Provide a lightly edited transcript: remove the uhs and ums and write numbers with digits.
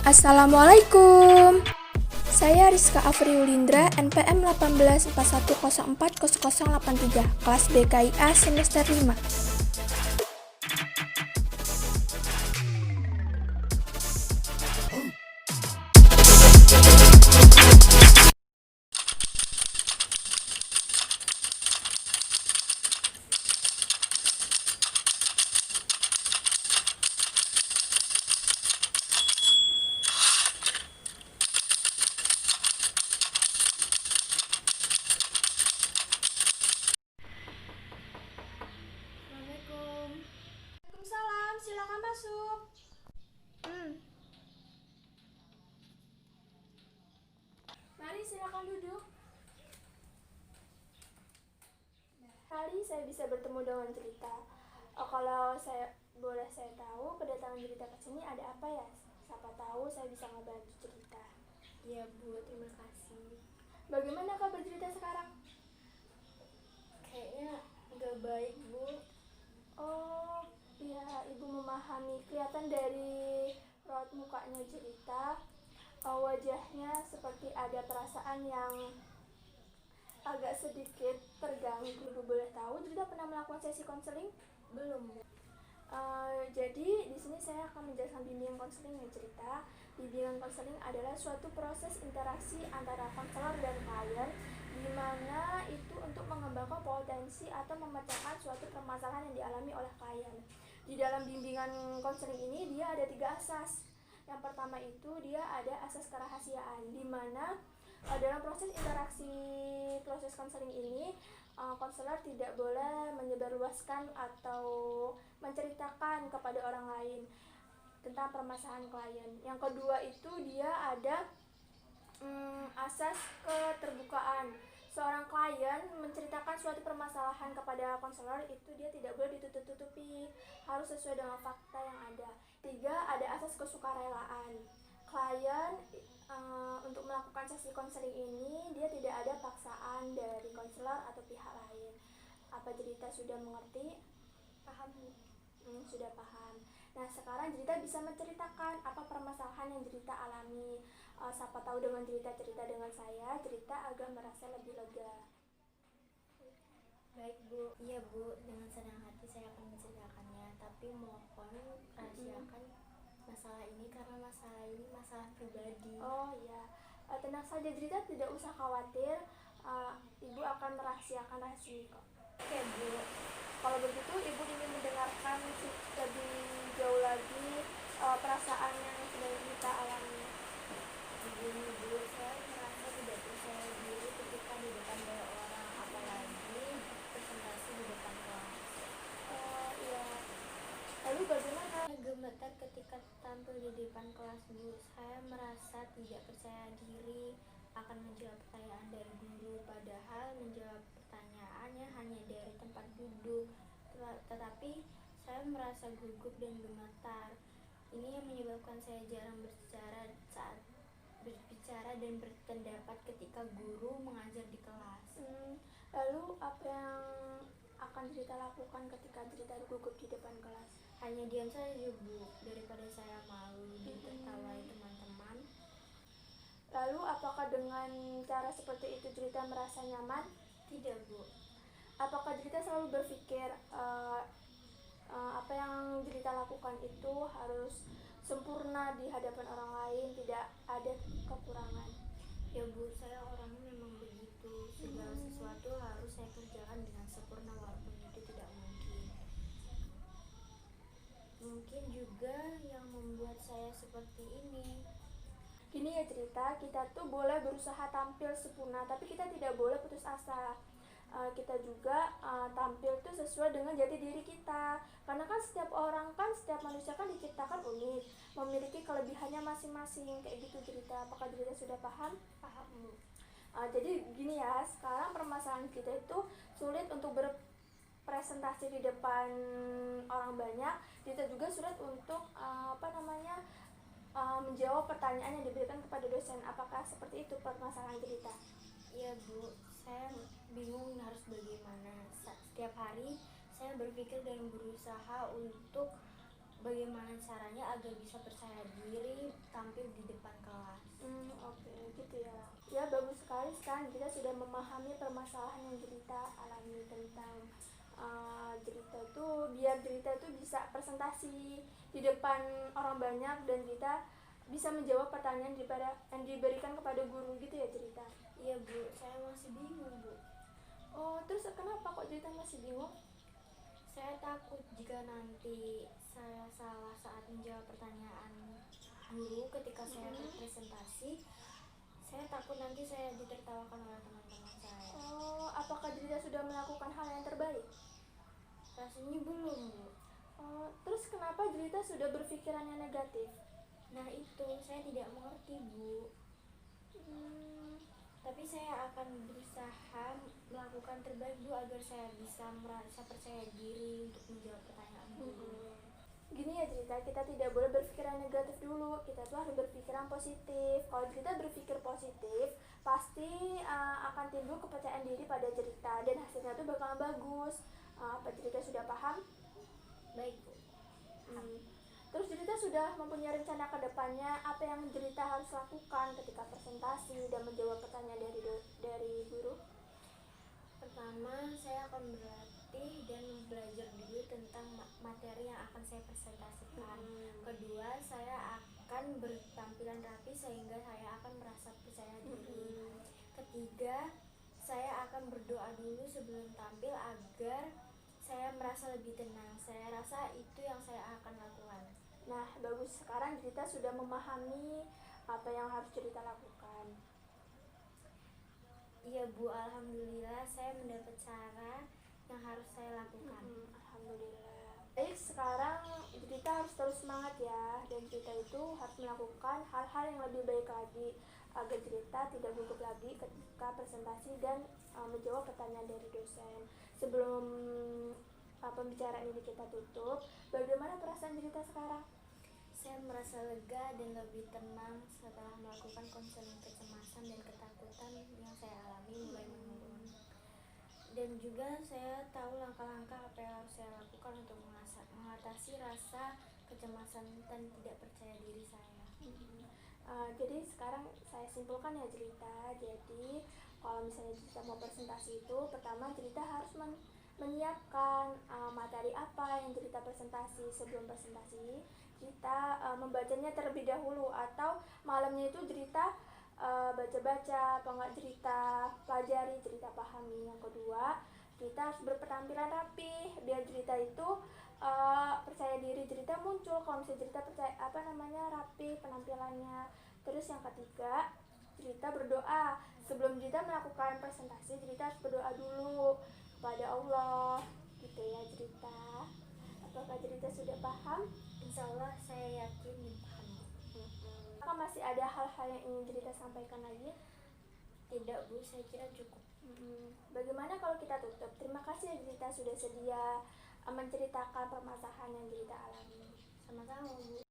Assalamualaikum. Saya Rizka Afriulindra, NPM 1841040083, kelas BKIA semester 5. Waalaikumsalam, silakan masuk. Mari silakan duduk. Kali saya bisa bertemu dengan cerita. Kalau saya tahu kedatangan cerita ke sini ada apa ya? Siapa tahu saya bisa ngebantu cerita. Iya Bu, terima kasih. Bagaimana kabar cerita sekarang? Kayaknya nggak baik Bu. Oh, ya, Ibu memahami. Kelihatan dari raut mukanya cerita, wajahnya seperti ada perasaan yang agak sedikit terganggu. Ibu boleh tahu, cerita pernah melakukan sesi konseling? Belum Bu. Jadi di sini saya akan menjelaskan bimbingan konseling yang cerita. Bimbingan konseling adalah suatu proses interaksi antara konselor dan klien, di mana itu untuk mengembangkan potensi atau memecahkan suatu permasalahan yang dialami oleh klien. Di dalam bimbingan konseling ini dia ada 3 asas. Yang pertama itu dia ada asas kerahasiaan, di mana dalam proses interaksi proses konseling ini konselor tidak boleh menyebarluaskan atau menceritakan kepada orang lain tentang permasalahan klien. Yang kedua itu dia ada asas keterbukaan. Seorang klien menceritakan suatu permasalahan kepada konselor itu dia tidak boleh ditutup-tutupi, harus sesuai dengan fakta yang ada. 3, ada asas kesukarelaan. Klien untuk melakukan sesi konseling ini dia tidak ada paksaan dari konselor atau pihak lain. Apa cerita sudah mengerti? Paham Bu. Sudah paham. Nah, sekarang cerita bisa menceritakan apa permasalahan yang cerita alami. Siapa tahu dengan cerita dengan saya, cerita agak merasa lebih lega. Baik Bu. Iya Bu, dengan senang hati saya akan menceritakannya. Tapi mohon rahasiakan masalah ini karena masalah ini masalah pribadi. Oh iya, tenang saja, cerita tidak usah khawatir. Ibu akan merahasiakan rahasia kok. Oke Bu. Kalau begitu ibu ingin mendengarkan lebih jauh lagi perasaan yang sedang kita alami. Begini Bu, saya merasa tidak percaya diri ketika di depan banyak orang, apalagi presentasi di depan kelas. Iya. Lalu bagaimana? Saya gemetar ketika tampil di depan kelas Bu. Saya merasa tidak percaya diri akan menjawab pertanyaan dari guru, padahal menjawab pertanyaannya hanya dari tempat duduk. Tetapi saya merasa gugup dan gemetar. Ini yang menyebabkan saya jarang berbicara saat berbicara dan berpendapat ketika guru mengajar di kelas. Lalu apa yang akan cerita lakukan ketika cerita gugup di depan kelas? Hanya diam saja Bu, daripada saya malu ditertawai teman-teman. Lalu apakah dengan cara seperti itu cerita merasa nyaman? Tidak Bu. Apakah cerita selalu berpikir apa yang cerita lakukan itu harus sempurna di hadapan orang lain, tidak ada kekurangan? Ya Bu, saya orangnya memang begitu. Segala sesuatu harus saya kerjakan dengan sempurna walaupun itu tidak mungkin. Mungkin juga yang membuat saya seperti ini. Gini ya cerita, kita tuh boleh berusaha tampil sempurna, tapi kita tidak boleh putus asa. Kita juga tampil tuh sesuai dengan jati diri kita, karena kan setiap manusia kan diciptakan unik, memiliki kelebihannya masing-masing, kayak gitu cerita. Apakah cerita sudah paham? Paham Bu. Jadi gini ya, sekarang permasalahan kita itu sulit untuk berpresentasi di depan orang banyak. Kita juga sulit untuk menjawab pertanyaan yang diberikan kepada dosen. Apakah seperti itu permasalahan cerita? Iya Bu, saya bingung harus bagaimana. Setiap hari saya berpikir dan berusaha untuk bagaimana caranya agar bisa percaya diri tampil di memahami permasalahan yang Jelita alami tentang Jelita itu, biar Jelita itu bisa presentasi di depan orang banyak dan Jelita bisa menjawab pertanyaan yang diberikan kepada guru gitu ya Jelita. Iya Bu, saya masih bingung Bu. Oh, terus kenapa kok Jelita masih bingung? Saya takut jika nanti saya salah saat menjawab pertanyaan guru ketika saya berpresentasi. Saya takut nanti saya ditertawakan oleh teman-teman saya. Oh, apakah Jelita sudah melakukan hal yang terbaik? Rasanya belum Bu. Oh, terus kenapa Jelita sudah berpikiran yang negatif? Nah itu, saya tidak mengerti Bu. Tapi saya akan berusaha melakukan terbaik Bu agar saya bisa merasa percaya diri untuk menjawab pertanyaan guru. Gini ya Jelita, kita tidak boleh berpikiran negatif dulu, kita tuh harus berpikiran positif. Kalau Jelita berpikir positif, pasti akan timbul kepercayaan diri pada Jelita dan hasilnya tuh bakalan bagus. Apa Jelita sudah paham? Baik Bu. Terus Jelita sudah mempunyai rencana ke depannya apa yang Jelita harus lakukan ketika presentasi dan menjawab pertanyaan dari guru? Pertama, saya akan berlatih dan belajar dulu tentang materi yang akan saya presentasikan. Kedua, saya akan bertampilan rapi sehingga saya akan merasa percaya diri. Ketiga, saya akan berdoa dulu sebelum tampil agar saya merasa lebih tenang. Saya rasa itu yang saya akan lakukan. Nah, bagus. Sekarang Jelita sudah memahami apa yang harus Jelita lakukan. Iya Bu, alhamdulillah saya mendapat cara yang harus saya lakukan. Alhamdulillah. Baik, sekarang Jelita harus terus semangat ya, dan Jelita itu harus melakukan hal-hal yang lebih baik lagi agar Jelita tidak gugup lagi ketika presentasi dan menjawab pertanyaan dari dosen. Sebelum pembicaraan ini kita tutup, bagaimana perasaan Jelita sekarang? Saya merasa lega dan lebih tenang setelah melakukan konseling kecemasan dan ketakutan yang saya alami mulai menurun. Dan juga saya tahu langkah-langkah apa yang harus saya lakukan untuk mengatasi rasa kecemasan dan tidak percaya diri saya. Jadi sekarang saya simpulkan ya Jelita. Jadi kalau misalnya Jelita mau presentasi itu, pertama Jelita harus menyiapkan materi apa yang Jelita presentasi. Sebelum presentasi Jelita membacanya terlebih dahulu, atau malamnya itu Jelita baca-baca, apa enggak Jelita pelajari, Jelita pahami. Yang kedua, Jelita harus berpenampilan rapi biar Jelita itu percaya diri Jelita muncul kalau misalnya Jelita rapi penampilannya. Terus yang ketiga, Jelita berdoa. Sebelum Jelita melakukan presentasi, Jelita harus berdoa dulu kepada Allah gitu ya Jelita. Apakah Jelita sudah paham? Insya Allah saya yakin paham. Apakah masih ada hal-hal yang ingin Jelita sampaikan lagi? Tidak Bu, saya kira cukup. Bagaimana kalau kita tutup? Terima kasih ya Jelita sudah sedia menceritakan permasalahan yang Jelita alami. Sama-sama Bu.